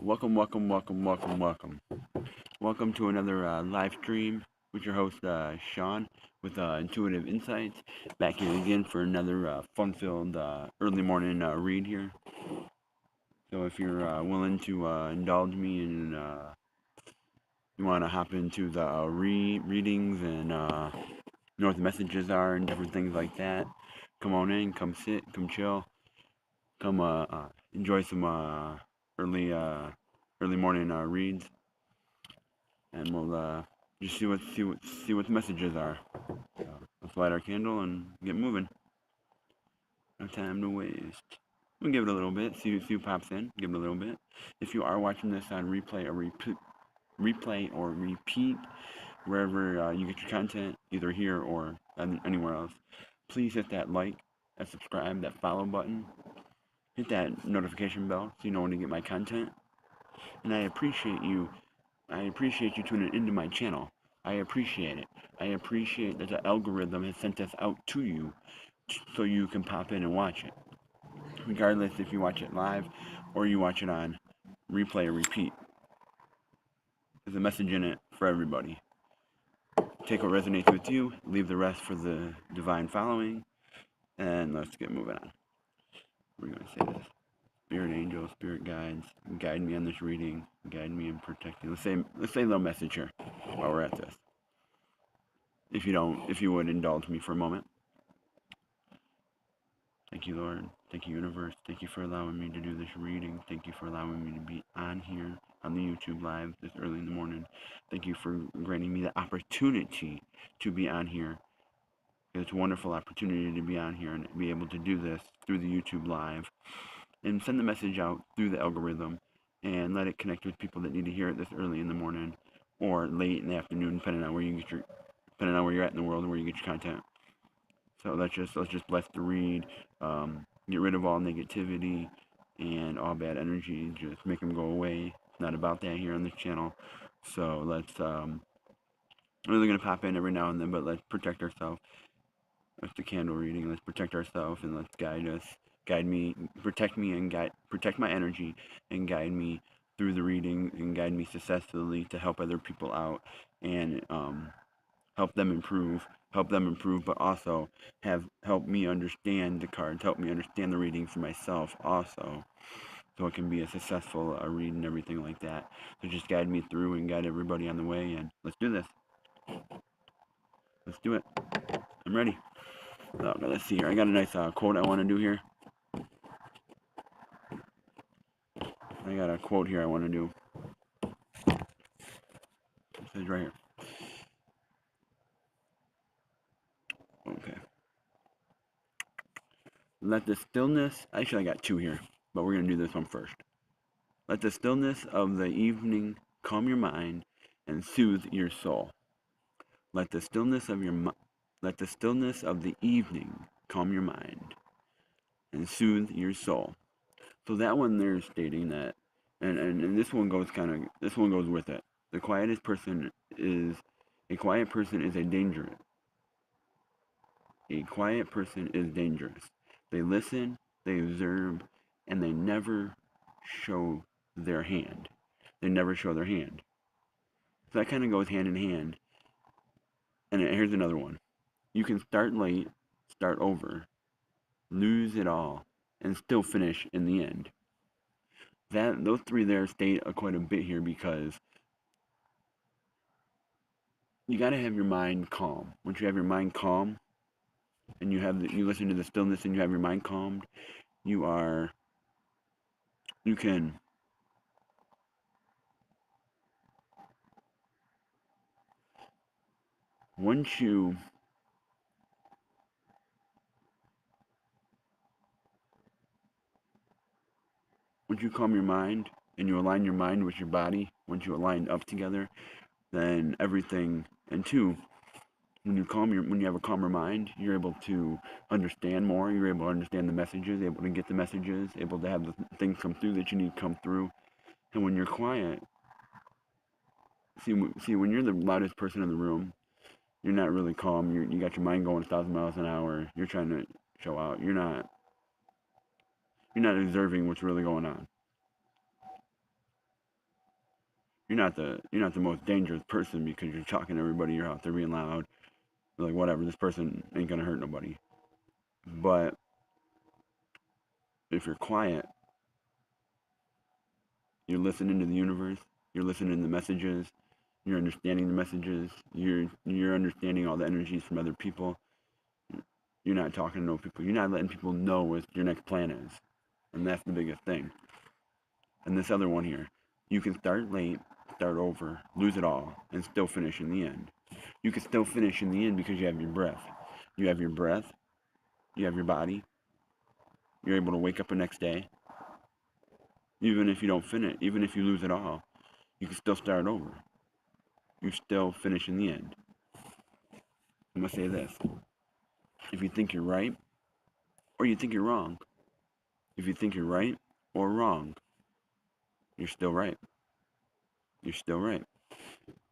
Welcome. Welcome to another live stream with your host, Sean, with Intuitive Insights. Back here again for another fun-filled early morning read here. So if you're willing to indulge me and you want to hop into the readings and know what the messages are and different things like that, come on in, come sit, come chill, come enjoy some early early morning reads, and we'll just see what the messages are. So let's light our candle and get moving. No time to waste. We'll give it a little bit. See who pops in. Give it a little bit. If you are watching this on replay or repeat, wherever you get your content, either here or anywhere else, please hit that like, that subscribe, that follow button. Hit that notification bell so you know when to get my content. And I appreciate you tuning into my channel. I appreciate it. I appreciate that the algorithm has sent this out to you so you can pop in and watch it. Regardless if you watch it live or you watch it on replay or repeat. There's a message in it for everybody. Take what resonates with you, leave the rest for the divine following, and let's get moving on. We're going to say this. Spirit angels, spirit guides, guide me on this reading, guide me and protect me. Let's say a little message here while we're at this. If you would indulge me for a moment. Thank you, Lord. Thank you, universe. Thank you for allowing me to do this reading. Thank you for allowing me to be on here on the YouTube live this early in the morning. Thank you for granting me the opportunity to be on here. It's a wonderful opportunity to be on here and be able to do this through the YouTube live and send the message out through the algorithm and let it connect with people that need to hear it this early in the morning or late in the afternoon, depending on where you're at in the world and where you get your content. So let's just bless the read, get rid of all negativity and all bad energy, just make them go away. It's not about that here on this channel. So let's I'm really gonna pop in every now and then, but let's protect ourselves. That's the candle reading. Let's protect ourselves and let's guide me, protect me and protect my energy and guide me through the reading and guide me successfully to help other people out and help them improve, but also help me understand the cards, help me understand the reading for myself also, so it can be a successful read and everything like that. So just guide me through and guide everybody on the way, and let's do this. Let's do it. I'm ready. Okay, let's see here. I got a nice quote I want to do here. I got a quote here I want to do. It says right here. Okay. Let the stillness, actually I got two here, but we're going to do this one first. Let the stillness of the evening calm your mind and soothe your soul. Let the stillness of the evening calm your mind and soothe your soul. So that one there is stating that, and this one goes with it. The quietest person is a quiet person is dangerous. A quiet person is dangerous. They listen, they observe, and they never show their hand. They never show their hand. So that kind of goes hand in hand. And here's another one. You can start late, start over, lose it all, and still finish in the end. Those three there state quite a bit here because you got to have your mind calm. Once you have your mind calm, and you listen to the stillness, and you have your mind calmed, you can once you calm your mind and you align your mind with your body, once you align up together, then everything, and two, when you have a calmer mind, you're able to understand more, you're able to understand the messages, able to get the messages, able to have the things come through that you need to come through. And when you're quiet, see when you're the loudest person in the room, you're not really calm. You got your mind going 1,000 miles an hour. You're trying to show out. You're not observing what's really going on. you're not the most dangerous person because you're talking to everybody. You're out there being loud. Like whatever, this person ain't gonna hurt nobody. But if you're quiet, you're listening to the universe. You're listening to the messages. You're understanding the messages. You're understanding all the energies from other people. You're not talking to no people. You're not letting people know what your next plan is, and that's the biggest thing. And this other one here, you can start late, start over, lose it all, and still finish in the end. You can still finish in the end because you have your breath. You have your breath. You have your body. You're able to wake up the next day. Even if you don't finish, even if you lose it all, you can still start over. You still finish in the end. I'm going to say this. If you think you're right, or you think you're wrong, if you think you're right or wrong, you're still right. You're still right.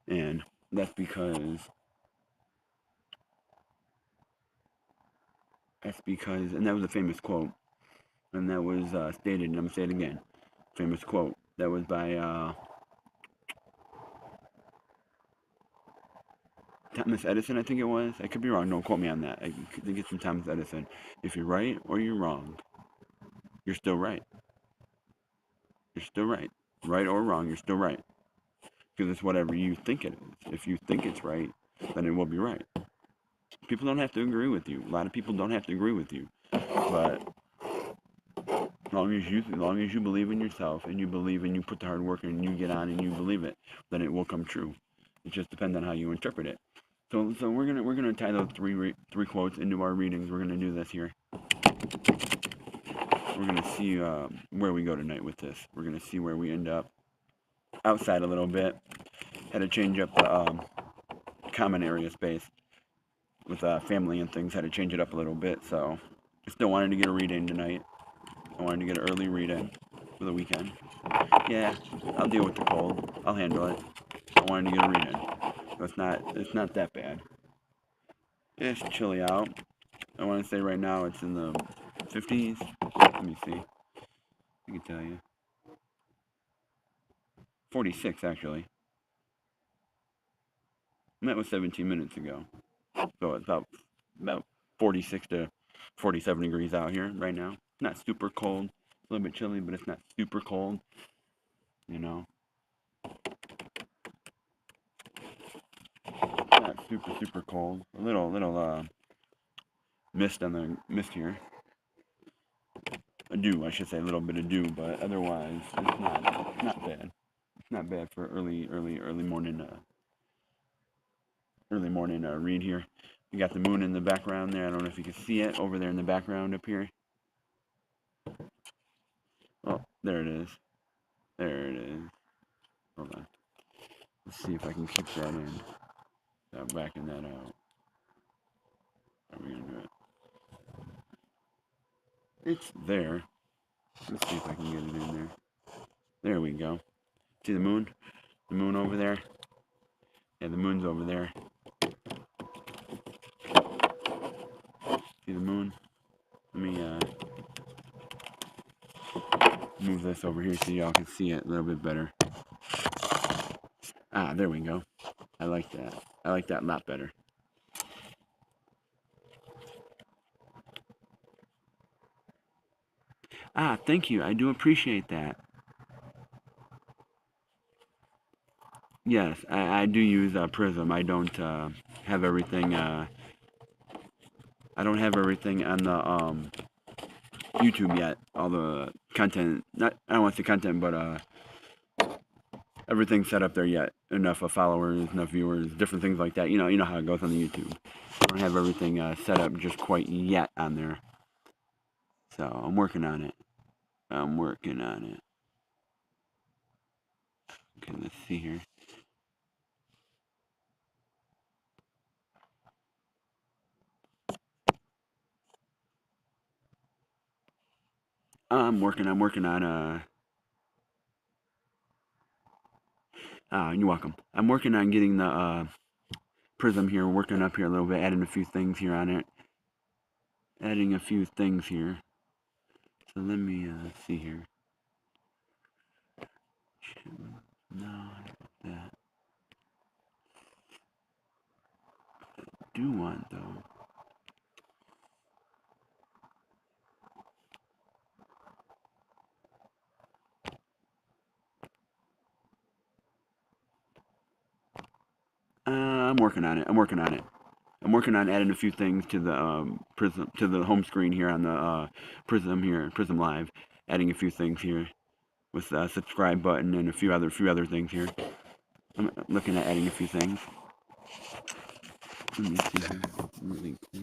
And that's because, and that was a famous quote, and that was stated, and I'm going to say it again. Famous quote. That was by Thomas Edison, I think it was. I could be wrong. Don't quote me on that. I think it's from Thomas Edison. If you're right or you're wrong, you're still right. You're still right. Right or wrong, you're still right. Because it's whatever you think it is. If you think it's right, then it will be right. People don't have to agree with you. A lot of people don't have to agree with you. But as long as you believe in yourself and you believe and you put the hard work in and you get on and you believe it, then it will come true. It just depends on how you interpret it. So we're gonna tie those three quotes into our readings. We're gonna do this here. We're gonna see where we go tonight with this. We're gonna see where we end up. Outside a little bit. Had to change up the common area space with family and things. Had to change it up a little bit. So I still wanted to get a read in tonight. I wanted to get an early read in for the weekend. Yeah, I'll deal with the cold. I'll handle it. I wanted to get a read in. It's not that bad. It's chilly out. I want to say right now it's in the 50s. Let me see. I can tell you. 46 actually. And that was 17 minutes ago. So it's about 46 to 47 degrees out here right now. Not super cold. A little bit chilly, but it's not super cold. You know. Not super cold. A little mist on the mist here. A dew, I should say, a little bit of dew, but otherwise it's not bad. It's not bad for early morning read here. You got the moon in the background there. I don't know if you can see it over there in the background up here. Oh, there it is. There it is. Hold on. Let's see if I can keep that in. Backing that out. How are we gonna do it? It's there. Let's see if I can get it in there. There we go. See the moon? The moon over there? Yeah, the moon's over there. See the moon? Let me move this over here so y'all can see it a little bit better. Ah, there we go. I like that. I like that a lot better. Ah, thank you. I do appreciate that. Yes, I do use Prism. I don't have everything. I don't have everything on the YouTube yet. All the content. Not I don't want to say content, but everything's set up there yet. Enough followers, enough viewers, different things like that. You know how it goes on the YouTube. I don't have everything set up just quite yet on there. So I'm working on it. I'm working on it. Okay, let's see here. I'm working on you're welcome. I'm working on getting the Prism here, working up here a little bit, adding a few things here on it. Adding a few things here. So let me see here. No. do want, though. I'm working on it. I'm working on it. I'm working on adding a few things to the Prism, to the home screen here on the Prism here, Prism Live. Adding a few things here with the subscribe button and a few other things here. I'm looking at adding a few things. Let me see here. Really quick.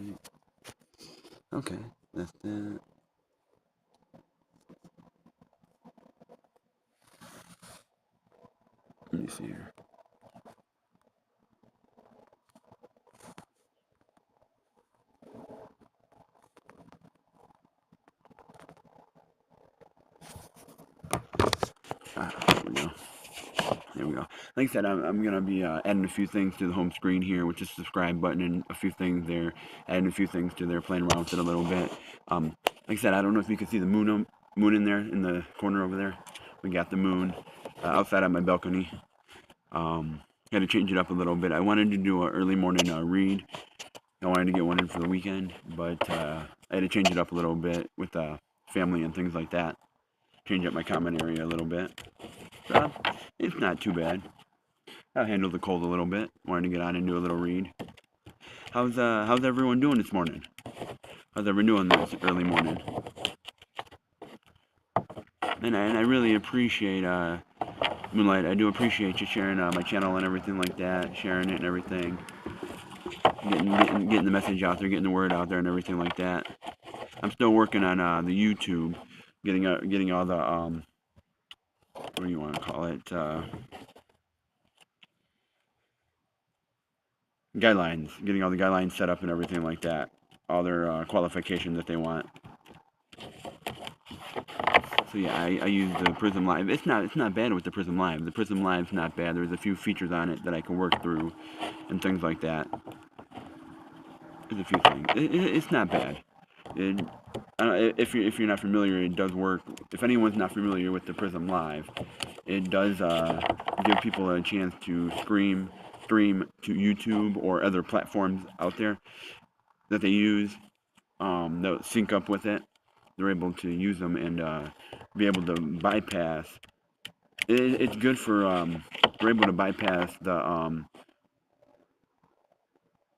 Okay, that's that. Let me see here. There we go. There we go. Like I said, I'm going to be adding a few things to the home screen here with the subscribe button and a few things there. Adding a few things to there, playing around with it a little bit. Like I said, I don't know if you can see the moon in there in the corner over there. We got the moon outside on my balcony. Had to change it up a little bit. I wanted to do an early morning read. I wanted to get one in for the weekend, but I had to change it up a little bit with family and things like that. Change up my comment area a little bit. It's not too bad. I'll handle the cold a little bit. Wanted to get on and do a little read. How's everyone doing this morning? How's everyone doing this early morning? And I really appreciate Moonlight. I do appreciate you sharing my channel and everything like that, sharing it and everything, getting the message out there, getting the word out there and everything like that. I'm still working on the YouTube, getting all the what do you want to call it? Guidelines, getting all the guidelines set up and everything like that, all their qualifications that they want. So yeah, I use the Prism Live. It's not bad with the Prism Live. The Prism Live's not bad. There's a few features on it that I can work through, and things like that. There's a few things. It's not bad. If you're not familiar, it does work. If anyone's not familiar with the Prism Live, it does give people a chance to stream to YouTube or other platforms out there that they use. They'll sync up with it. They're able to use them and be able to bypass. It's good for they're able to bypass the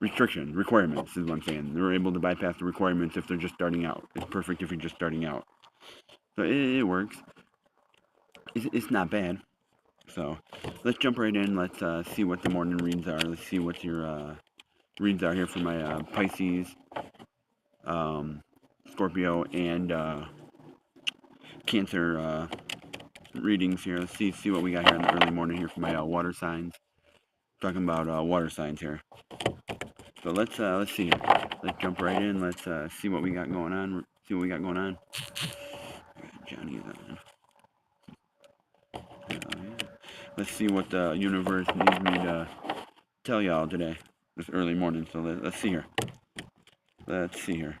requirements is what I'm saying. They're able to bypass the requirements if they're just starting out. It's perfect if you're just starting out. So it works. It's not bad. So let's jump right in. Let's see what the morning reads are. Let's see what your reads are here for my Pisces, Scorpio, and Cancer readings here. Let's see what we got here in the early morning here for my water signs. Talking about water signs here. So let's see here. Let's jump right in. Let's see what we got going on. See what we got going on. Johnny's on. Yeah. Let's see what the universe needs me to tell y'all today, this early morning. So let's see here. Let's see here.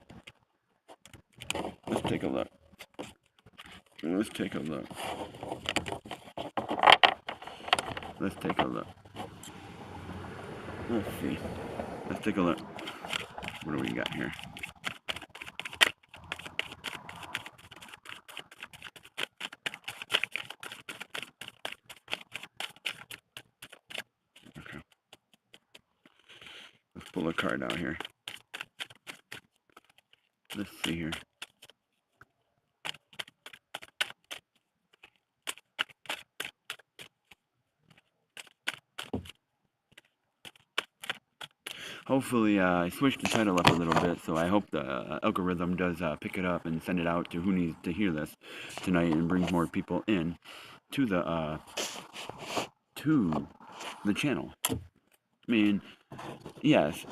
Let's take a look. Let's take a look. Let's take a look. Let's see. Let's take a look. What do we got here? Okay. Let's pull a card out here. Let's see here. Hopefully, I switched the title up a little bit, so I hope the algorithm does pick it up and send it out to who needs to hear this tonight and brings more people in to the channel. I mean, yes,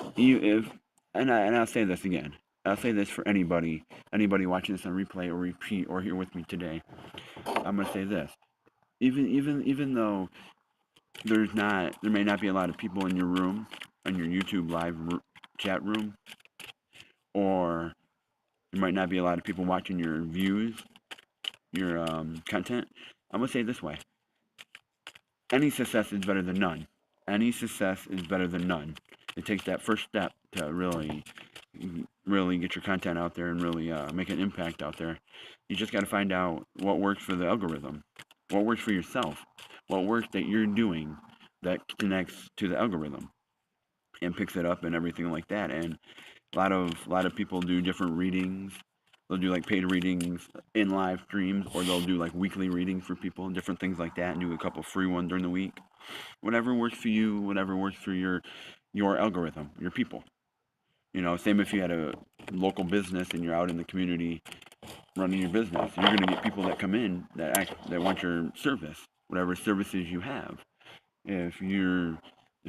I'll say this again. I'll say this for anybody watching this on replay or repeat or here with me today. I'm gonna say this. Even though there may not be a lot of people in your room, on your YouTube live chat room, or there might not be a lot of people watching your views, your content. I'm gonna say it this way: any success is better than none. Any success is better than none. it takes that first step to really get your content out there and really make an impact out there. You just got to find out what works for the algorithm, what works for yourself, what works that you're doing that connects to the algorithm and picks it up and everything like that. And a lot of people do different readings. They'll do like paid readings in live streams, or they'll do like weekly readings for people and different things like that, and do a couple free ones during the week. Whatever works for you, whatever works for your algorithm, your people. Same if you had a local business and you're out in the community running your business, you're going to get people that come in that want your service, whatever services you have. If you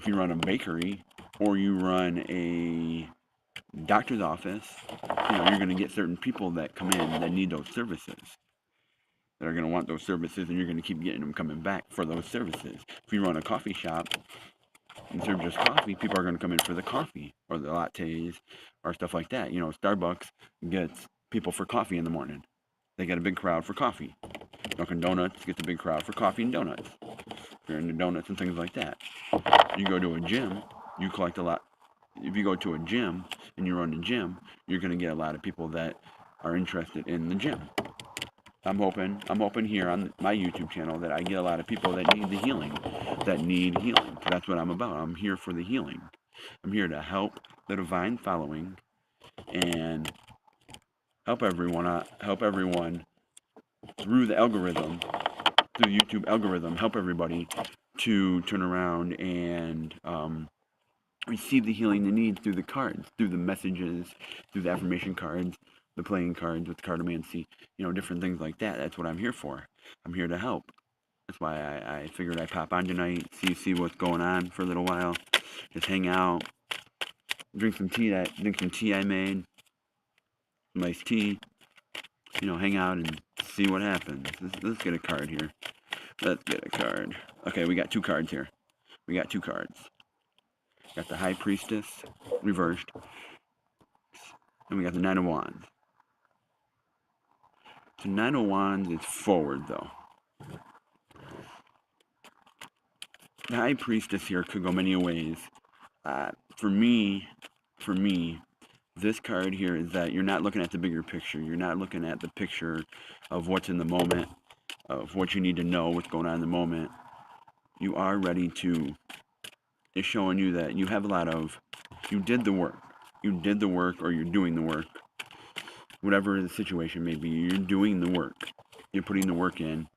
run a bakery or you run a doctor's office, you're going to get certain people that come in that need those services, that are going to want those services, and you're going to keep getting them coming back for those services. If you run a coffee shop and serve just coffee, people are going to come in for the coffee or the lattes or stuff like that. Starbucks gets people for coffee in the morning. They get a big crowd for coffee. Dunkin' Donuts gets a big crowd for coffee and donuts. If you're into donuts and things like that. You go to a gym, you collect a lot. If you go to a gym and you run a gym, you're going to get a lot of people that are interested in the gym. I'm hoping here on my YouTube channel that I get a lot of people that need the healing, that need healing. That's what I'm about. I'm here for the healing. I'm here to help the divine following and help everyone through the algorithm, through the YouTube algorithm, help everybody to turn around and receive the healing they need through the cards, through the messages, through the affirmation cards, the playing cards with cartomancy, different things like that. That's what I'm here for. I'm here to help. That's why I figured I'd pop on tonight, see what's going on for a little while, just hang out, drink some tea I made, nice tea, hang out and see what happens. Let's get a card here. Let's get a card. Okay, we got two cards here. We got two cards. Got the High Priestess reversed, and we got the Nine of Wands. The Nine of Wands is forward, though. The High Priestess here could go many ways. For me, this card here is that you're not looking at the bigger picture. You're not looking at the picture of what's in the moment, of what you need to know, what's going on in the moment. You are ready to. It's showing you that you have you did the work. You did the work, or you're doing the work. Whatever the situation may be, you're doing the work. You're putting the work in.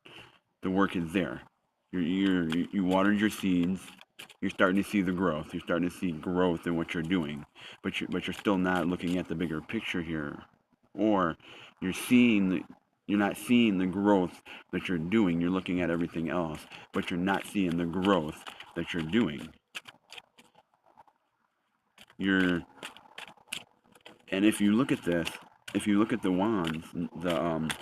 The work is there. You watered your seeds. You're starting to see the growth. You're starting to see growth in what you're doing, but you're still not looking at the bigger picture here, or you're not seeing the growth that you're doing. You're looking at everything else, but you're not seeing the growth that you're doing. And if you look at this, if you look at the wands, the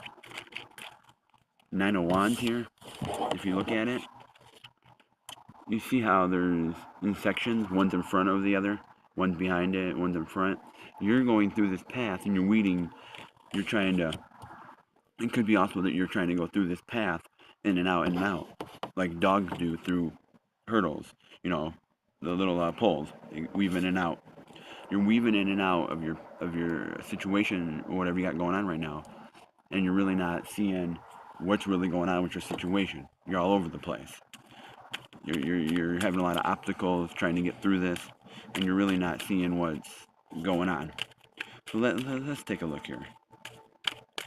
Nine of Wands here, if you look at it, you see how there's in sections, one's in front of the other, one's behind it, one's in front. You're going through this path and you're weeding, it could be also that you're trying to go through this path in and out, like dogs do through hurdles, the little poles, they weave in and out. You're weaving in and out of your situation or whatever you got going on right now, and you're really not seeing what's really going on with your situation. You're all over the place. You're having a lot of obstacles trying to get through this, and you're really not seeing what's going on. So let's take a look here.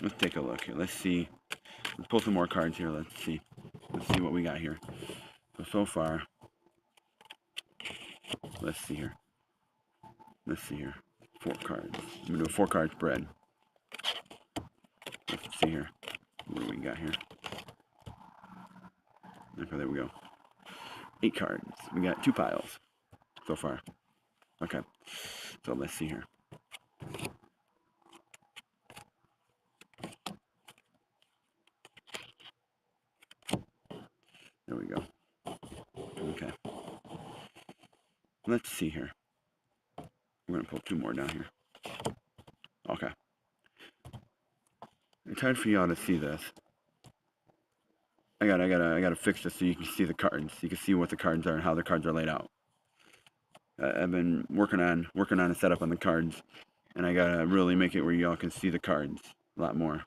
Let's take a look here. Let's see. Let's pull some more cards here. Let's see what we got here. So far, let's see here. 4 cards. I'm gonna do a 4-card spread. Let's see here. What do we got here? Okay, there we go. 8 cards. We got 2 piles so far. Okay, so let's see here. There we go. Okay. Let's see here. We're gonna pull 2 more down here. Okay. It's hard for y'all to see this. I gotta fix this so you can see the cards. You can see what the cards are and how the cards are laid out. I've been working on a setup on the cards, and I gotta really make it where y'all can see the cards a lot more.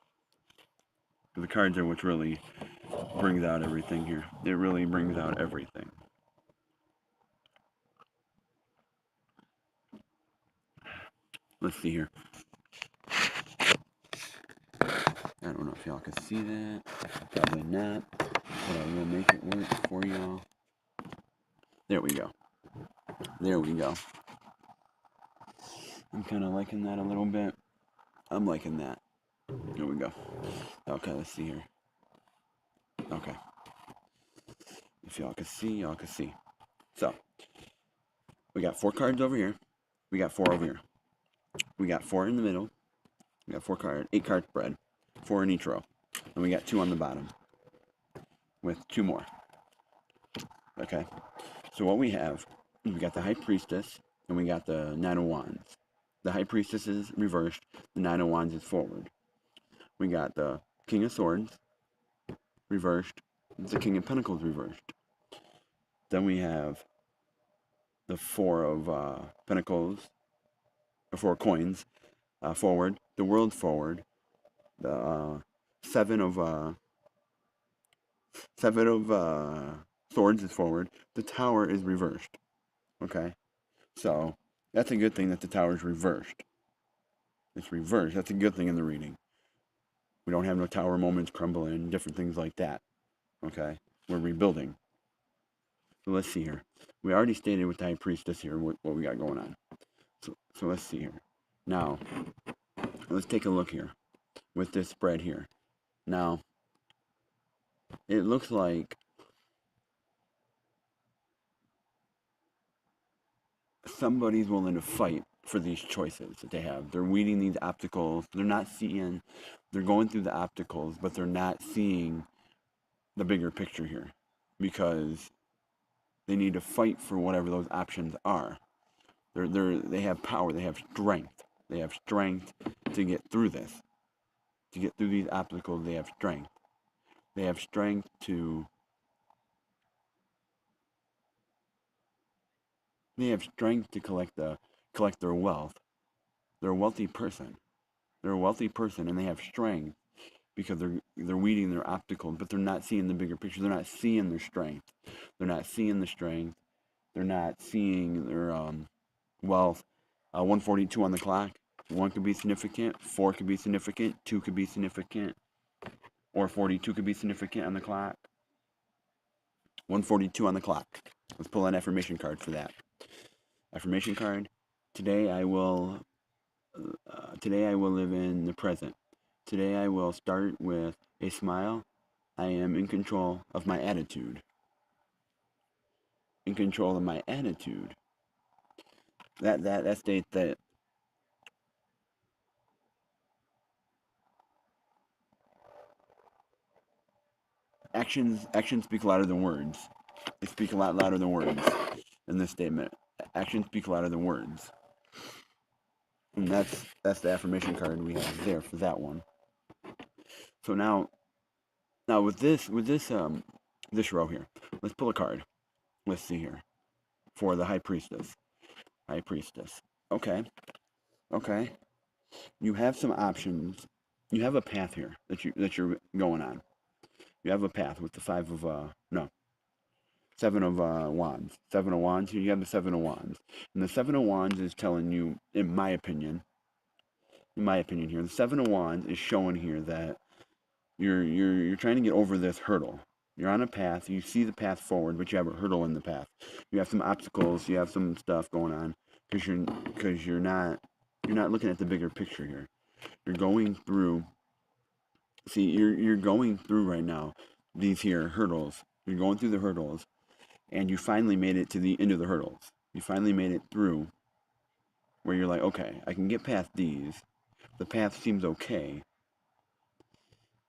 The cards are what really brings out everything here. It really brings out everything. Let's see here. I don't know if y'all can see that. Probably not. But I will make it work for y'all. There we go. There we go. I'm kind of liking that a little bit. I'm liking that. There we go. Okay, let's see here. Okay. If y'all can see, y'all can see. So, we got 4 cards over here. We got 4 over here. We got 4 in the middle. We got 8 card spread. 4 in each row. And we got 2 on the bottom. With 2 more. Okay. So what we have, we got the High Priestess, and we got the Nine of Wands. The High Priestess is reversed. The Nine of Wands is forward. We got the King of Swords reversed. The King of Pentacles reversed. Then we have the 4 of Pentacles, or 4 coins, forward. The World forward. The Seven of Swords is forward. The Tower is reversed. Okay, so that's a good thing that the Tower is reversed. It's reversed. That's a good thing in the reading. We don't have no tower moments crumbling, different things like that. Okay, we're rebuilding. So let's see here. We already stated with the High Priestess here what we got going on. So let's see here. Now, let's take a look here with this spread here. Now, it looks like somebody's willing to fight for these choices that they have. They're weeding these obstacles. They're not seeing, they're going through the obstacles, but they're not seeing the bigger picture here because they need to fight for whatever those options are. They have power. They have strength. They have strength to get through this. To get through these obstacles, they have strength. They have strength to. They have strength to collect their wealth. They're a wealthy person. They're a wealthy person, and they have strength because they're weeding their obstacles, but they're not seeing the bigger picture. They're not seeing their strength. They're not seeing the strength. They're not seeing their wealth. 142 on the clock. 1 could be significant. 4 could be significant. 2 could be significant. Or 42 could be significant on the clock. 142 on the clock. Let's pull an affirmation card for that. Affirmation card. Today I will live in the present. Today I will start with a smile. I am in control of my attitude. In control of my attitude. That states that actions speak louder than words. They speak a lot louder than words in this statement. Actions speak louder than words. And that's the affirmation card we have there for that one. So now with this this row here, let's pull a card. Let's see here. For the High Priestess. High Priestess. Okay. You have some options. You have a path here that you're going on. You have a path with the 7 of Wands. 7 of Wands. You have the 7 of Wands. And the 7 of Wands is telling you, in my opinion here, the 7 of Wands is showing here that you're trying to get over this hurdle. You're on a path. You see the path forward, but you have a hurdle in the path. You have some obstacles. You have some stuff going on because you're not looking at the bigger picture here. You're going through. See, you're going through right now these here hurdles. You're going through the hurdles, and you finally made it to the end of the hurdles. You finally made it through where you're like, okay, I can get past these. The path seems okay.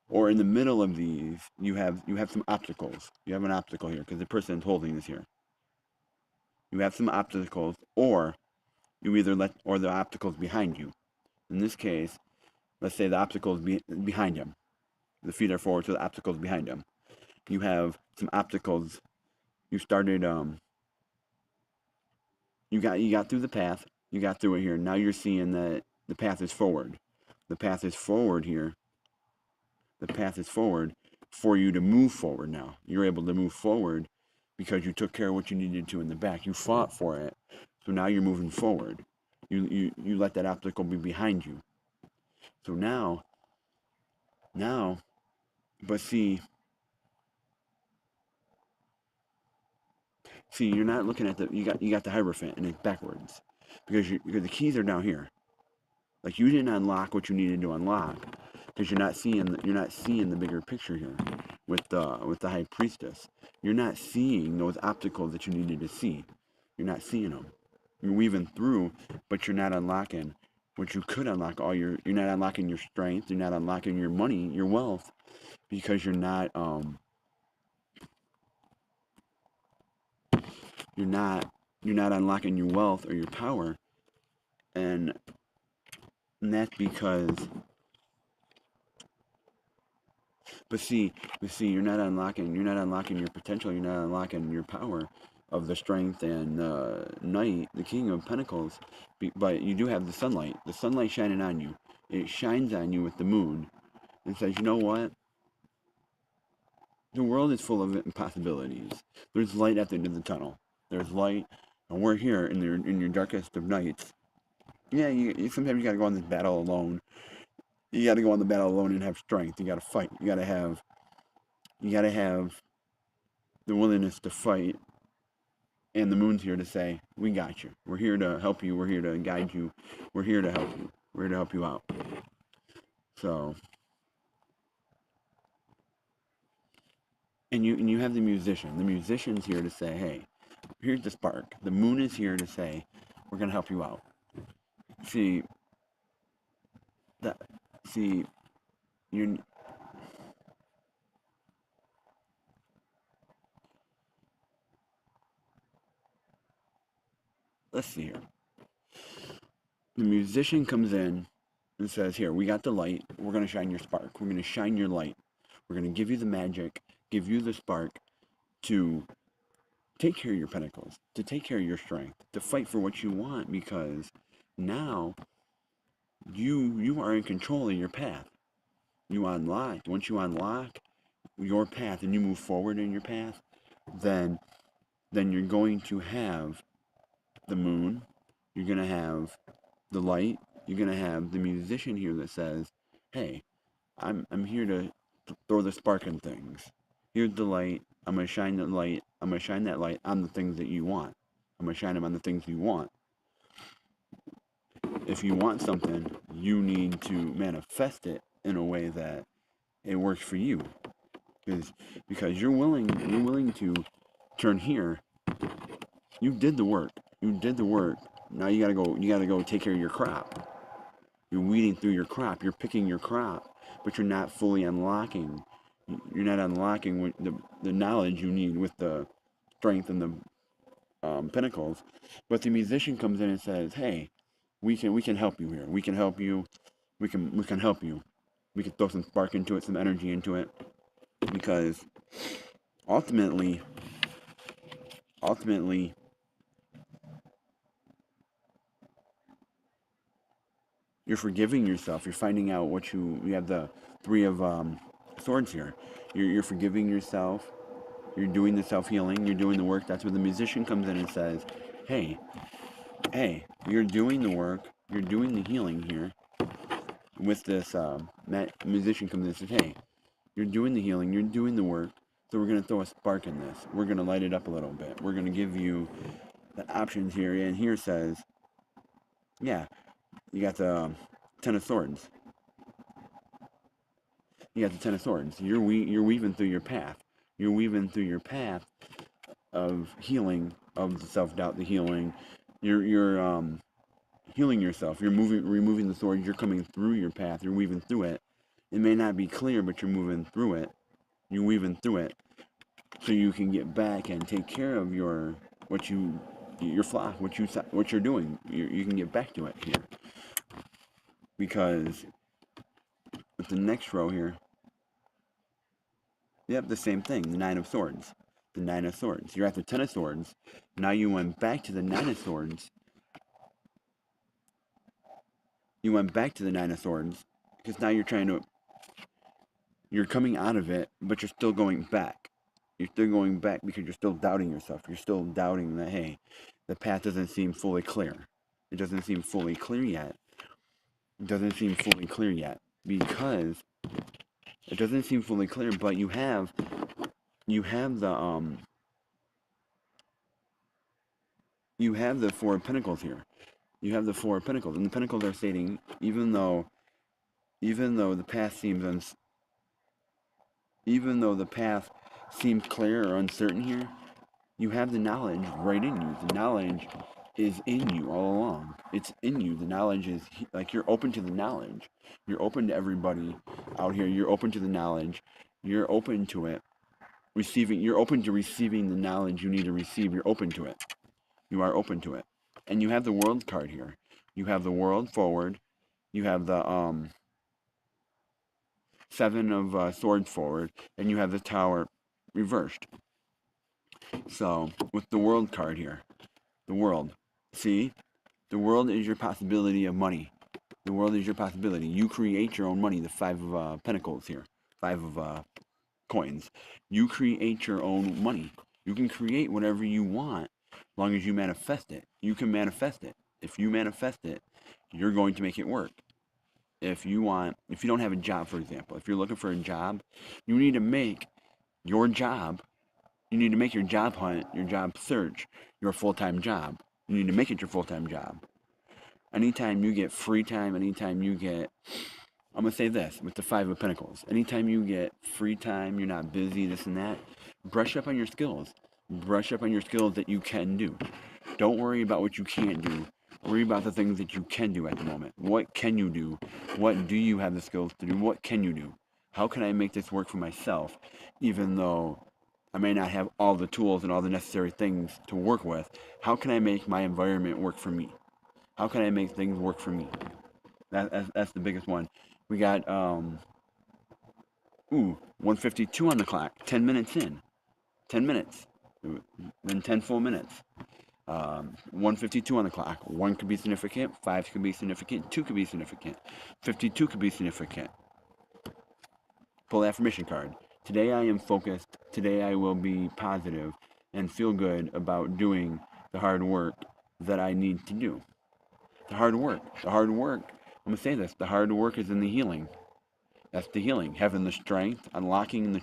Or in the middle of these, you have some obstacles. You have an obstacle here because the person is holding this here. You have some obstacles, or you either or the obstacles behind you. In this case, let's say the obstacles behind him. The feet are forward, so the obstacles behind him. You have some obstacles. You started you got through the path. You got through it here. Now you're seeing that the path is forward. The path is forward here. The path is forward for you to move forward now. You're able to move forward because you took care of what you needed to in the back. You fought for it. So now you're moving forward. You let that obstacle be behind you. So now, but see, you're not looking at you got the Hierophant and it's backwards because the keys are down here. Like you didn't unlock what you needed to unlock because you're not seeing the bigger picture here with the High Priestess. You're not seeing those obstacles that you needed to see. You're not seeing them. You're weaving through, but you're not unlocking what you could unlock. You're not unlocking your strength. You're not unlocking your money, your wealth, because you're not unlocking your wealth or your power, and that's because. But see, you're not unlocking your potential. You're not unlocking your power of the strength and Knight, the King of Pentacles. But you do have the sunlight. The sunlight shining on you. It shines on you with the moon and says, you know what? The world is full of impossibilities. There's light at the end of the tunnel. There's light, and we're here in your darkest of nights. Yeah, sometimes you gotta go on this battle alone. You gotta go on the battle alone and have strength. You gotta fight. You gotta have the willingness to fight. And the moon's here to say, we got you. We're here to help you. We're here to guide you. We're here to help you. We're here to help you out. So, and you have the musician. The musician's here to say, hey, here's the spark. The moon is here to say, we're gonna help you out. See, that. See, you're. Let's see here. The musician comes in and says, here, we got the light. We're going to shine your spark. We're going to shine your light. We're going to give you the magic, give you the spark to take care of your pentacles, to take care of your strength, to fight for what you want, because now you are in control of your path. Once you unlock your path and you move forward in your path, then you're going to have the moon, you're going to have the light, you're going to have the musician here that says, hey, I'm here to throw the spark in things. Here's the light. I'm going to shine that light. I'm going to shine that light on the things that you want. I'm going to shine them on the things you want. If you want something, you need to manifest it in a way that it works for you. Because you're willing to turn here. You did the work. Now you gotta go take care of your crop. You're weeding through your crop. You're picking your crop, but you're not fully unlocking. You're not unlocking the knowledge you need with the strength and the pentacles. But the musician comes in and says, "Hey, we can help you here. We can help you. We can help you. We can throw some spark into it, some energy into it, because ultimately." You're forgiving yourself. You're finding out what you have the three of swords here. You're forgiving yourself. You're doing the self-healing. You're doing the work. That's where the musician comes in and says, hey, you're doing the work. You're doing the healing here. With this musician comes in and says, hey, you're doing the healing. You're doing the work. So we're going to throw a spark in this. We're going to light it up a little bit. We're going to give you the options here. And here says, yeah, you got the Ten of Swords. You got the Ten of Swords. You're weaving through your path. You're weaving through your path of healing, of the self-doubt, the healing. You're healing yourself. You're removing the swords. You're coming through your path. You're weaving through it. It may not be clear, but you're moving through it. You're weaving through it, so you can get back and take care of your flock, what you're doing. You can get back to it here, because with the next row here, yep, the same thing, the Nine of Swords. the Nine of Swords. You're at the Ten of Swords. Now you went back to the Nine of Swords. You went back to the Nine of Swords because now you're coming out of it, but you're still going back. You're still going back because you're still doubting yourself. You're still doubting that, hey, the path doesn't seem fully clear. It doesn't seem fully clear yet. It doesn't seem fully clear yet because it doesn't seem fully clear, but you have the you have the Four of Pentacles here. You have the Four of Pentacles, and the Pentacles are stating even though the path seems even though the path seems clear or uncertain here, you have the knowledge right in you. The knowledge is in you all along. It's in you. The knowledge is like you're open to the knowledge. You're open to everybody out here. You're open to the knowledge. You're open to it. You're open to receiving the knowledge you need to receive. You're open to it. You are open to it. And you have the World card here. You have the World forward. You have the Seven of Swords forward. And you have the Tower reversed. So, with the World card here, the World. See? The world is your possibility of money. The world is your possibility. You create your own money. The Five of Pentacles here. Five of coins. You create your own money. You can create whatever you want as long as you manifest it. You can manifest it. If you manifest it, you're going to make it work. If you don't have a job, for example, if you're looking for a job, you need to make your job, you need to make your job hunt, your job search, your full-time job. You need to make it your full-time job. Anytime you get free time, anytime you get, I'm going to say this with the Five of Pentacles. Anytime you get free time, you're not busy, this and that, brush up on your skills. Brush up on your skills that you can do. Don't worry about what you can't do. Worry about the things that you can do at the moment. What can you do? What do you have the skills to do? What can you do? How can I make this work for myself, even though I may not have all the tools and all the necessary things to work with? How can I make my environment work for me? How can I make things work for me? That's the biggest one. We got 152 on the clock. 10 minutes in. 10 minutes. Then 10 full minutes. 152 on the clock. 1 could be significant. 5 could be significant. 2 could be significant. 52 could be significant. Full affirmation card. Today I am focused. Today I will be positive and feel good about doing the hard work that I need to do. The hard work. I'm going to say this. The hard work is in the healing. That's the healing. Having the strength. Unlocking the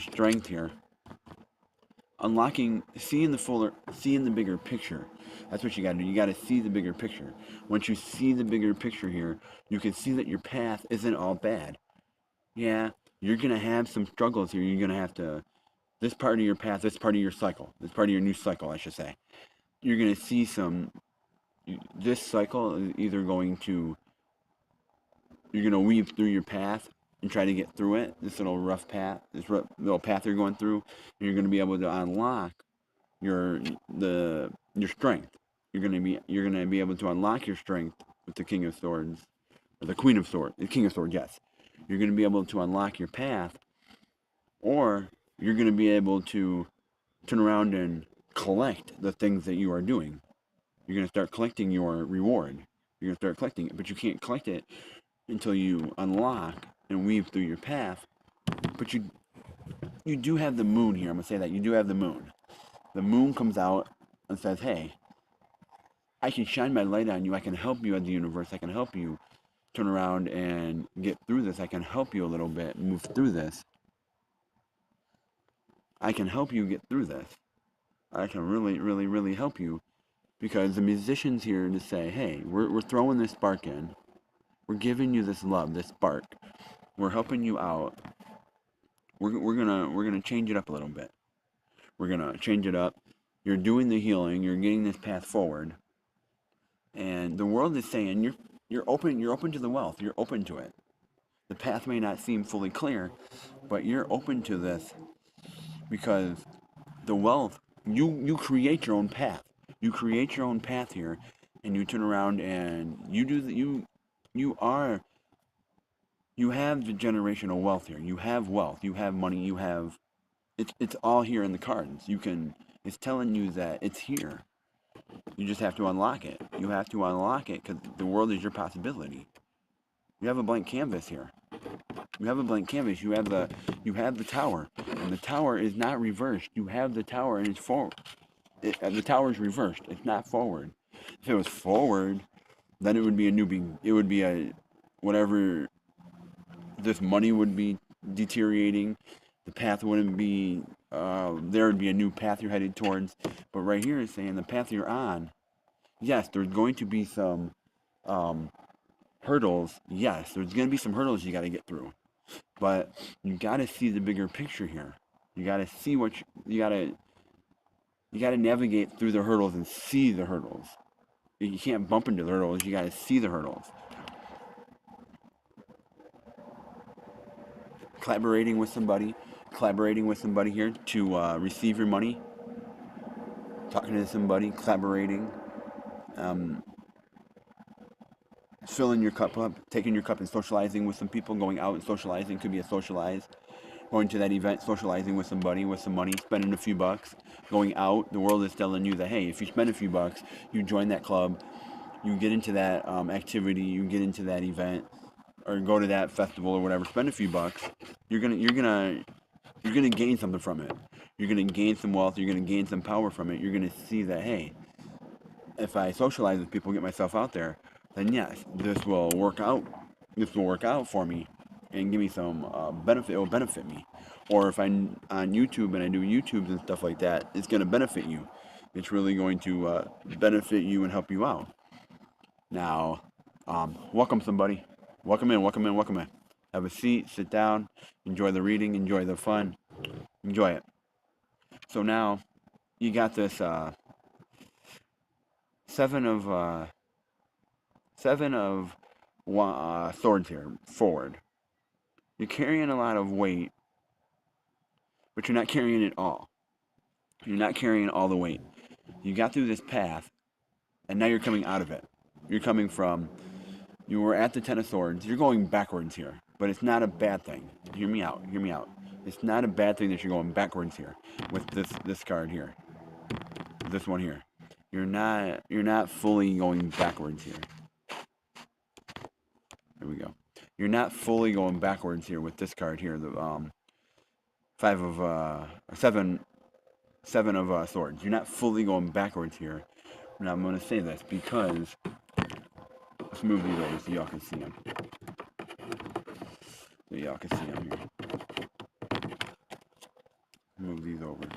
strength here. Seeing the bigger picture. That's what you got to do. You got to see the bigger picture. Once you see the bigger picture here, you can see that your path isn't all bad. Yeah, you're going to have some struggles here. You're going to have to, this part of your path, this part of your cycle, this part of your new cycle, I should say. You're going to see this cycle is either you're going to weave through your path and try to get through it, this little rough path, little path you're going through, and you're going to be able to unlock your strength. You're going to be able to unlock your strength with the King of Swords, or the Queen of Swords, the King of Swords, yes. You're going to be able to unlock your path, or you're going to be able to turn around and collect the things that you are doing. You're going to start collecting your reward. You're going to start collecting it, but you can't collect it until you unlock and weave through your path. But you do have the moon here. I'm going to say that. You do have the moon. The moon comes out and says, hey, I can shine my light on you. I can help you at the universe. I can help you turn around and get through this. I can help you a little bit move through this. I can help you get through this. I can really, really, really help you, because the musician's here to say, hey, we're throwing this spark in. We're giving you this love, this spark. We're helping you out. We're gonna change it up a little bit. We're gonna change it up. You're doing the healing. You're getting this path forward. And the world is saying you're open to the wealth. You're open to it. The path may not seem fully clear, but you're open to this because the wealth, you create your own path. You create your own path here, and you turn around and you have the generational wealth here. You have wealth. You have money. You have It's all here in the cards. It's telling you that it's here. You just have to unlock it. You have to unlock it because the world is your possibility. You have a blank canvas here. You have a blank canvas. You have the tower, and the tower is not reversed. You have the tower, and it's forward. The tower is reversed. It's not forward. If it was forward, then it would be a new. It would be a whatever. This money would be deteriorating. The path wouldn't be. There would be a new path you're headed towards. But right here is saying the path you're on. Yes, there's going to be some hurdles. Yes, there's going to be some hurdles you got to get through. But you got to see the bigger picture here. You got to see what you got to. You got to navigate through the hurdles and see the hurdles. You can't bump into the hurdles. You got to see the hurdles. Collaborating with somebody here to receive your money. Talking to somebody, collaborating, filling your cup up, taking your cup and socializing with some people, going out and socializing. Could be a socialize. Going to that event, socializing with somebody with some money, spending a few bucks, going out. The world is telling you that, hey, if you spend a few bucks, you join that club, you get into that activity, you get into that event, or go to that festival or whatever. Spend a few bucks. You're gonna gain something from it. You're gonna gain some wealth. You're gonna gain some power from it. You're gonna see that, hey, if I socialize with people, get myself out there, then yes, this will work out. This will work out for me and give me some benefit. It will benefit me. Or if I'm on YouTube and I do YouTubes and stuff like that, it's going to benefit you. It's really going to benefit you and help you out. Now, welcome somebody. Welcome in, welcome in, welcome in. Have a seat, sit down, enjoy the reading, enjoy the fun, enjoy it. So now, you got this seven of swords here, forward. You're carrying a lot of weight, but you're not carrying it all. You're not carrying all the weight. You got through this path, and now you're coming out of it. You're coming from, you were at the Ten of Swords. You're going backwards here, but it's not a bad thing. Hear me out. Hear me out. It's not a bad thing that you're going backwards here with this card here. This one here. You're not fully going backwards here. There we go. You're not fully going backwards here with this card here. The seven of swords. You're not fully going backwards here. Now I'm going to say this because let's move these over so y'all can see them. So y'all can see them here. Move these over.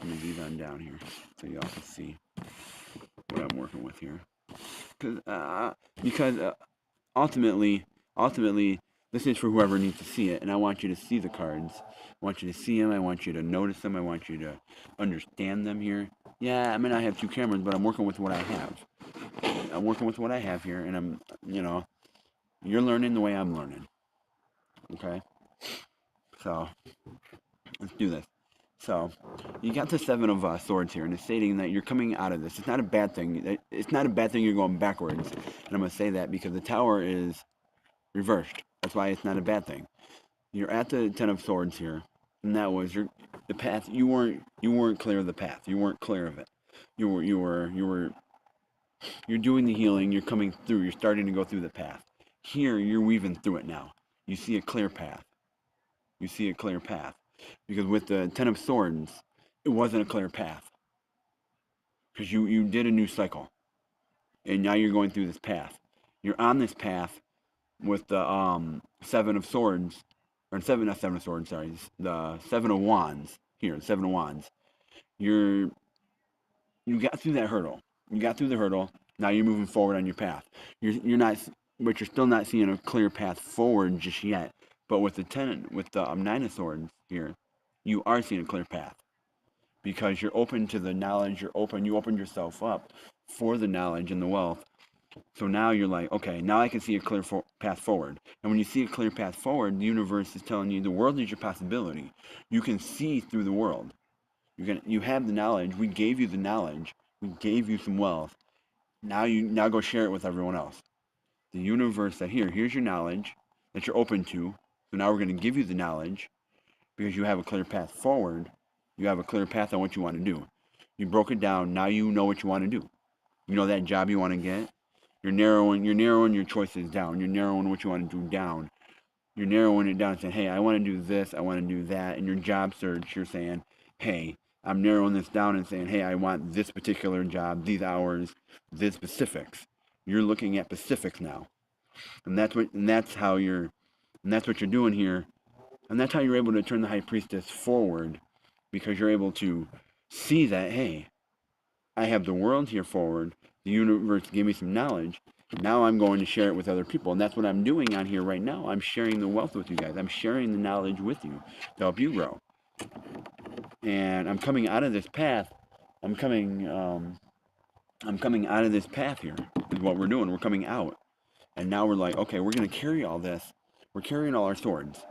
Move these on down here so y'all can see what I'm working with here. Because ultimately, this is for whoever needs to see it, and I want you to see the cards. I want you to see them. I want you to notice them. I want you to understand them here. Yeah, I may not have two cameras, but I'm working with what I have. I'm working with what I have here, and you're learning the way I'm learning. Okay? So, let's do this. So, you got the Seven of Swords here, and it's stating that you're coming out of this. It's not a bad thing. It's not a bad thing you're going backwards. And I'm going to say that because the Tower is reversed. That's why it's not a bad thing. You're at the Ten of Swords here, and that was the path. You weren't clear of the path. You weren't clear of it. You're doing the healing. You're coming through. You're starting to go through the path. Here, you're weaving through it now. You see a clear path. You see a clear path. Because with the Ten of Swords, it wasn't a clear path. Because you did a new cycle. And now you're going through this path. You're on this path with the Seven of Swords. Or not Seven of Swords, sorry. The Seven of Wands. Here, Seven of Wands. You got through that hurdle. You got through the hurdle. Now you're moving forward on your path. You're not, but you're still not seeing a clear path forward just yet. But with the Nine of Swords here, you are seeing a clear path because you're open to the knowledge. You opened yourself up for the knowledge and the wealth. So now you're like, okay, now I can see a clear path forward. And when you see a clear path forward, the universe is telling you the world is your possibility. You can see through the world. You have the knowledge. We gave you the knowledge. We gave you some wealth. Now go share it with everyone else. The universe here's your knowledge that you're open to. So now we're going to give you the knowledge because you have a clear path forward. You have a clear path on what you want to do. You broke it down. Now you know what you want to do. You know that job you want to get. You're narrowing your choices down. You're narrowing what you want to do down. You're narrowing it down and saying, hey, I want to do this, I want to do that. In your job search, you're saying, hey, I'm narrowing this down and saying, hey, I want this particular job, these hours, this specifics. You're looking at specifics now. And that's what you're doing here. And that's how you're able to turn the high priestess forward, because you're able to see that, hey, I have the world here forward. The universe gave me some knowledge. Now I'm going to share it with other people. And that's what I'm doing on here right now. I'm sharing the wealth with you guys. I'm sharing the knowledge with you to help you grow. And I'm coming out of this path. I'm coming out of this path here is what we're doing. We're coming out. And now we're like, okay, we're going to carry all this. We're carrying all our swords.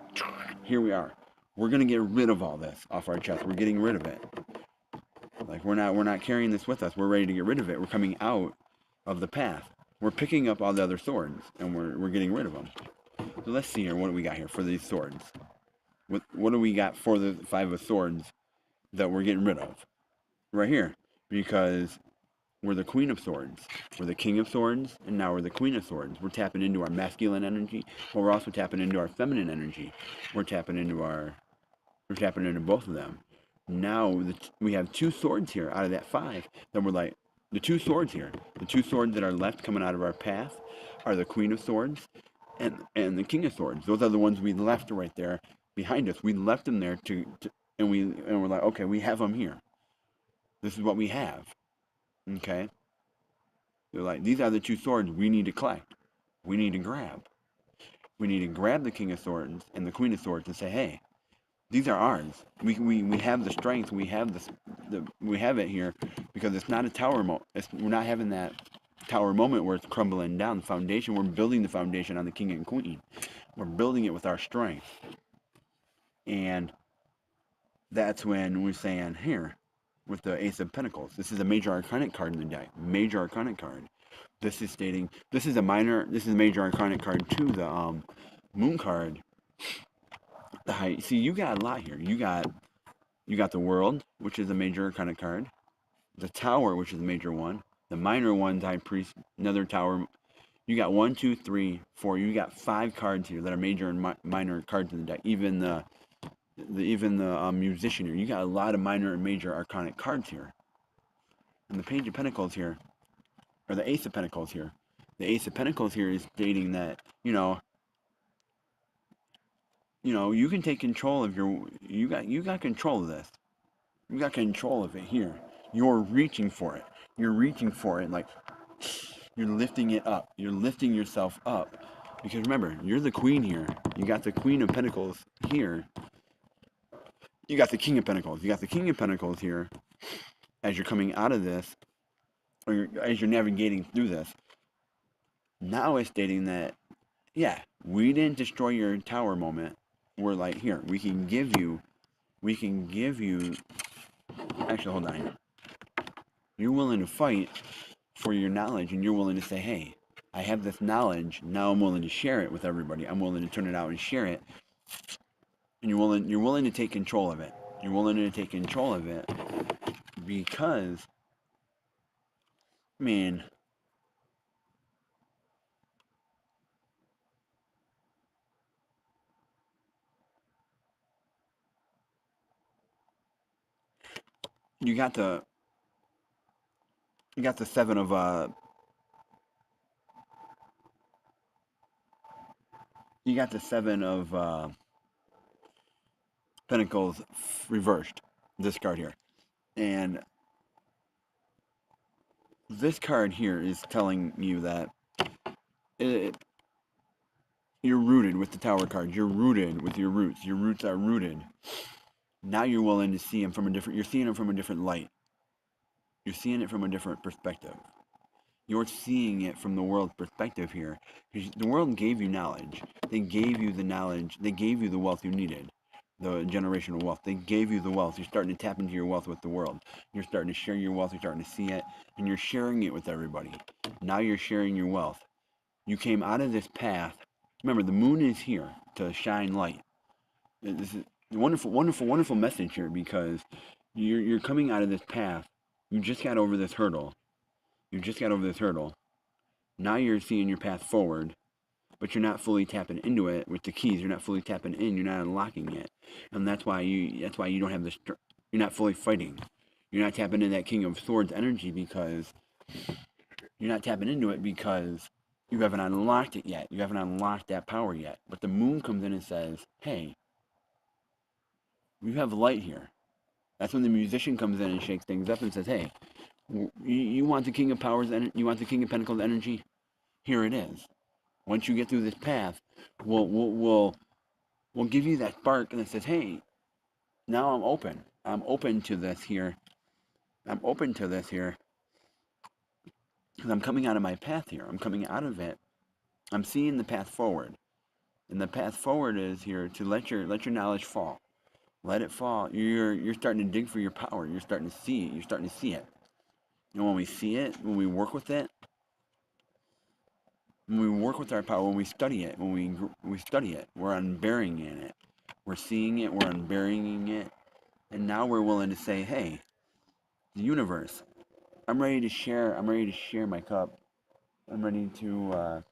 Here we are. We're going to get rid of all this off our chest. We're getting rid of it. Like we're not carrying this with us. We're ready to get rid of it. We're coming out of the path. We're picking up all the other swords and we're getting rid of them. So let's see here. What do we got here for these swords? What do we got for the 5 of swords that we're getting rid of? Right here. Because we're the Queen of Swords. We're the King of Swords, and now we're the Queen of Swords. We're tapping into our masculine energy, but we're also tapping into our feminine energy. We're tapping into both of them. Now we have 2 swords here out of that 5. Then we're like, the 2 swords here, the 2 swords that are left coming out of our path are the Queen of Swords and the King of Swords. Those are the ones we left right there behind us. We left them there and we're like, okay, we have them here. This is what we have. Okay. They're like, these are the 2 swords we need to collect. We need to grab. We need to grab the King of Swords and the Queen of Swords and say, hey, these are ours. We have the strength. We have we have it here because it's not a tower moment. We're not having that tower moment where it's crumbling down. The foundation. We're building the foundation on the King and Queen. We're building it with our strength, and that's when we're saying here with the Ace of Pentacles. This is a major arcanic card in the deck. Major arcanic card. This is stating this is a major arcanic card to the Moon card. See, you got a lot here. You got the World, which is a major arcana card. The Tower, which is a major one. The minor one's High Priest, another Tower. You got 1, 2, 3, 4. You got 5 cards here that are major and minor cards in the deck. Even the Musician here. You got a lot of minor and major arcanic cards here. And the Page of Pentacles here, or the Ace of Pentacles here. The Ace of Pentacles here is stating that, you you can take control of you got control of this. You got control of it here. You're reaching for it. You're reaching for it like you're lifting it up. You're lifting yourself up. Because remember, you're the queen here. You got the Queen of Pentacles here. You got the King of Pentacles. You got the King of Pentacles here as you're coming out of this, or as you're navigating through this. Now it's stating that, yeah, we didn't destroy your tower moment. We're like, here, we can give you, actually, hold on here. You're willing to fight for your knowledge, and you're willing to say, hey, I have this knowledge, now I'm willing to share it with everybody. I'm willing to turn it out and share it. And you're willing to take control of it. You're willing to take control of it because, man, you got the 7 of you got the 7 of Pentacles reversed, this card here. And this card here is telling you that you're rooted with the Tower card. You're rooted with your roots. Your roots are rooted. Now you're willing to see them you're seeing them from a different light. You're seeing it from a different perspective. You're seeing it from the world's perspective here. Because the world gave you knowledge. They gave you the knowledge. They gave you the wealth you needed. The generational wealth. They gave you the wealth. You're starting to tap into your wealth with the world. You're starting to share your wealth. You're starting to see it. And you're sharing it with everybody. Now you're sharing your wealth. You came out of this path Remember, the moon is here to shine light. This is a wonderful, wonderful, wonderful message here because you're coming out of this path. You just got over this hurdle. You just got over this hurdle. Now you're seeing your path forward, but you're not fully tapping into it with the keys. You're not fully tapping in. You're not unlocking it, and that's why you don't have the. You're not fully fighting. You're not tapping into that King of Swords energy because you're not tapping into it because you haven't unlocked it yet. You haven't unlocked that power yet. But the moon comes in and says, "Hey, you have light here." That's when the musician comes in and shakes things up and says, "Hey, you want the King of Powers? You want the King of Pentacles energy? Here it is. Once you get through this path, we'll give you that spark and it says, hey, now I'm open. I'm open to this here. I'm open to this here because I'm coming out of my path here. I'm coming out of it. I'm seeing the path forward, and the path forward is here to let your knowledge fall. Let it fall. You're starting to dig for your power. You're starting to see it. You're starting to see it. And when we see it, when we work with it, when we work with our power, when we study it, when we study it, we're unburying in it. We're seeing it. We're unburying it. And now we're willing to say, hey, the universe, I'm ready to share my cup. I'm ready to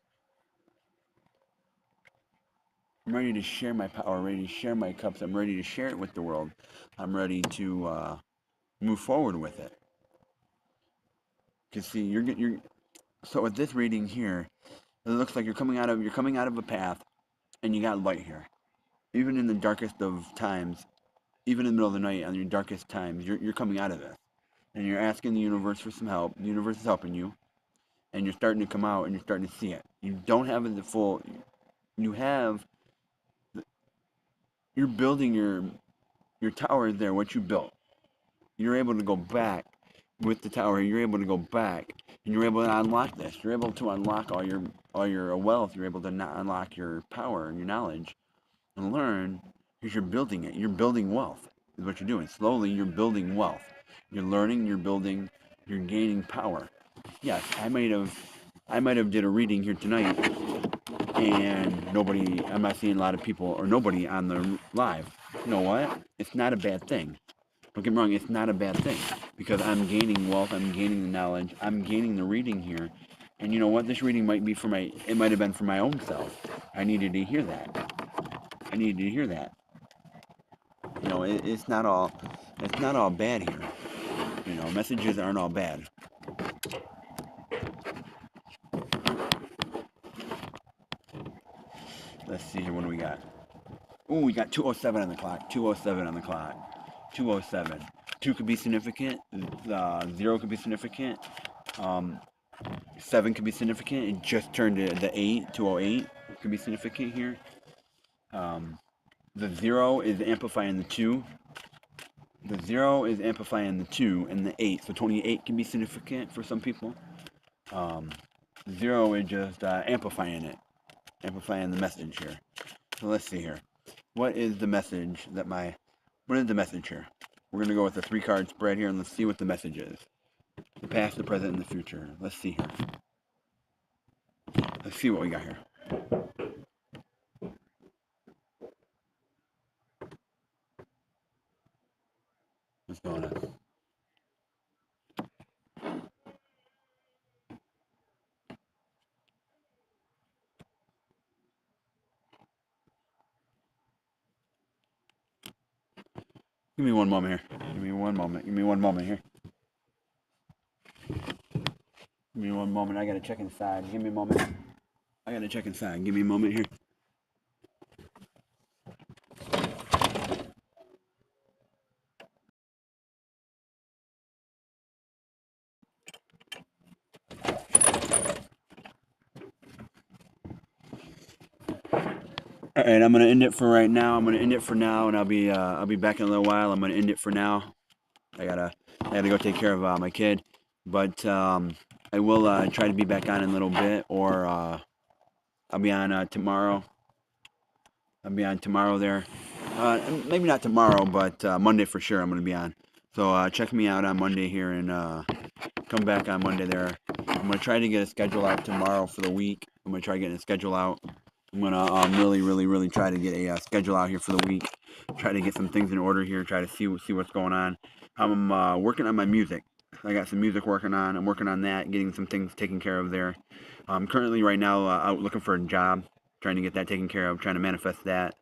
share my power, ready to share my cups. I'm ready to share it with the world. I'm ready to move forward with it. Cause see, you're so with this reading here, it looks like you're coming out of a path, and you got light here. Even in the darkest of times, even in the middle of the night, on your darkest times, you're coming out of this, and you're asking the universe for some help. The universe is helping you, and you're starting to come out, and you're starting to see it. You don't have the full. You have. You're building your tower there. What you built, you're able to go back with the tower. You're able to go back, and you're able to unlock this. You're able to unlock all your wealth. You're able to unlock your power and your knowledge, and learn because you're building it. You're building wealth. Is what you're doing. Slowly, you're building wealth. You're learning. You're building. You're gaining power. Yes, I might have did a reading here tonight, and nobody. I'm not seeing a lot of people or nobody on the live. You know what? It's not a bad thing. Don't get me wrong, it's not a bad thing because I'm gaining wealth, I'm gaining the knowledge, I'm gaining the reading here. And you know what? This reading might be it might have been for my own self. I needed to hear that. I needed to hear that. You know, it's not all bad here. You know, messages aren't all bad. Let's see here, what do we got? Ooh, we got 2:07 on the clock. 2:07 on the clock. 2:07. 2 could be significant. 0 could be significant. 7 could be significant. It just turned to the 8. 2:08 could be significant here. The 0 is amplifying the 2. The 0 is amplifying the 2 and the 8. So 28 can be significant for some people. 0 is just amplifying it. Amplifying the message here. So let's see here. What is the message here? We're going to go with the 3-card spread here and let's see what the message is. The past, the present, and the future. Let's see here. Let's see what we got here. What's going on? Give me one moment here. Give me one moment here. Give me one moment. I gotta check inside. Give me a moment. I gotta check inside. Give me a moment here. All right, I'm gonna end it for right now. And I'll be back in a little while. I'm gonna end it for now. I gotta go take care of my kid, but I will try to be back on in a little bit, or I'll be on tomorrow. I'll be on tomorrow there. Maybe not tomorrow, but Monday for sure. I'm gonna be on. So check me out on Monday here, and come back on Monday there. I'm gonna try to get a schedule out tomorrow for the week. I'm gonna try getting a schedule out. I'm gonna really try to get a schedule out here for the week. Try to get some things in order here. Try to see what's going on. I'm working on my music. I got some music working on. I'm working on that, getting some things taken care of there. I'm currently right now out looking for a job, trying to get that taken care of, trying to manifest that.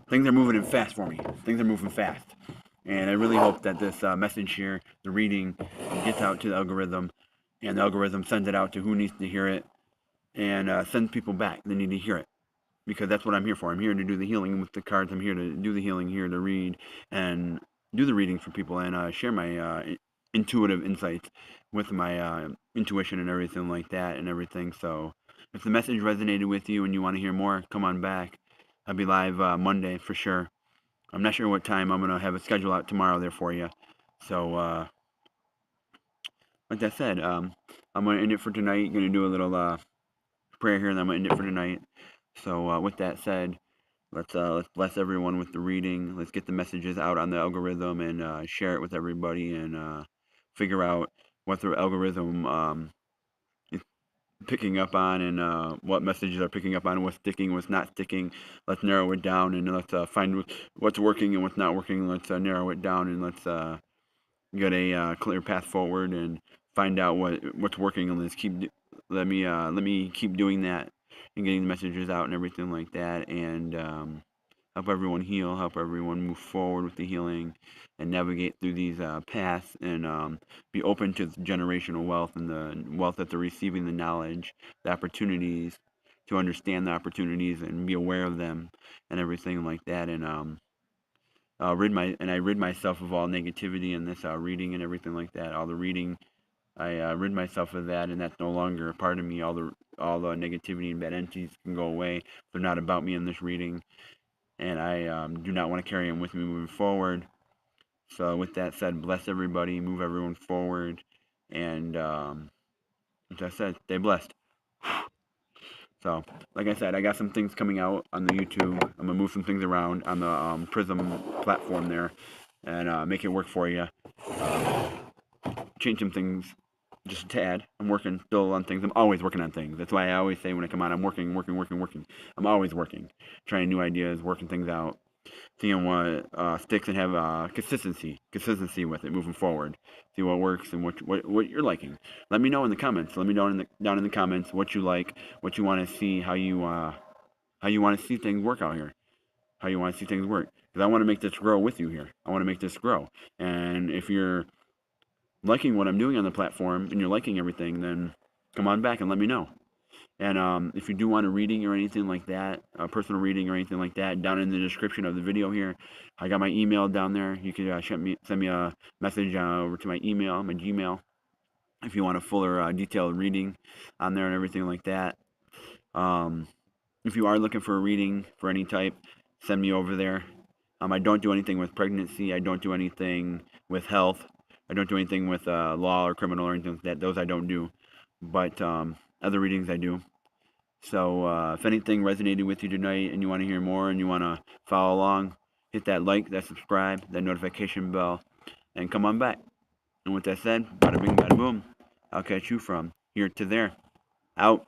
Things are moving in fast for me. Things are moving fast, and I really hope that this message here, the reading, gets out to the algorithm, and the algorithm sends it out to who needs to hear it, and sends people back that need to hear it, because that's what I'm here for. I'm here to do the healing with the cards. I'm here to do the healing, here to read and do the readings for people, and share my intuitive insights with my intuition and everything like that and everything. So if the message resonated with you and you want to hear more, come on back. I'll be live Monday for sure. I'm not sure what time. I'm going to have a schedule out tomorrow there for you. So like I said, I'm going to end it for tonight. Going to do a little prayer here, and I'm going to end it for tonight. So with that said, let's bless everyone with the reading. Let's get the messages out on the algorithm and share it with everybody, and figure out what the algorithm is picking up on, and what messages are picking up on, what's sticking, what's not sticking. Let's narrow it down, and let's find what's working and what's not working. Let's narrow it down, and let's get a clear path forward and find out what's working, and let me keep doing that and getting the messages out and everything like that, and help everyone heal, help everyone move forward with the healing, and navigate through these paths, and be open to generational wealth and the wealth that they're receiving, the knowledge, the opportunities, to understand the opportunities and be aware of them and everything like that, and I rid myself of all negativity in this reading and everything like that. All the reading, I rid myself of that, and that's no longer a part of me. All the negativity and bad entities can go away. They're not about me in this reading, and I do not want to carry them with me moving forward. So with that said, bless everybody, move everyone forward, and as I said, stay blessed. So, like I said, I got some things coming out on the YouTube. I'm gonna move some things around on the Prism platform there, and make it work for you. Change some things just a tad. I'm working still on things. I'm always working on things. That's why I always say when I come on, I'm working. I'm always working, trying new ideas, working things out, seeing what sticks, and have consistency with it moving forward. See what works and what you're liking. Let me know in the comments. Let me know down in the comments what you like, what you want to see, how you want to see things work out here, how you want to see things work. Because I want to make this grow with you here. I want to make this grow. And if you're liking what I'm doing on the platform and you're liking everything, then come on back and let me know. And if you do want a reading or anything like that, a personal reading or anything like that, down in the description of the video here, I got my email down there. You can send me a message over to my email, my Gmail, if you want a fuller detailed reading on there and everything like that. If you are looking for a reading for any type, send me over there. I don't do anything with pregnancy. I don't do anything with health. I don't do anything with law or criminal or anything like that. Those I don't do. But other readings I do. So if anything resonated with you tonight and you want to hear more and you want to follow along, hit that like, that subscribe, that notification bell, and come on back. And with that said, bada bing, bada boom. I'll catch you from here to there. Out.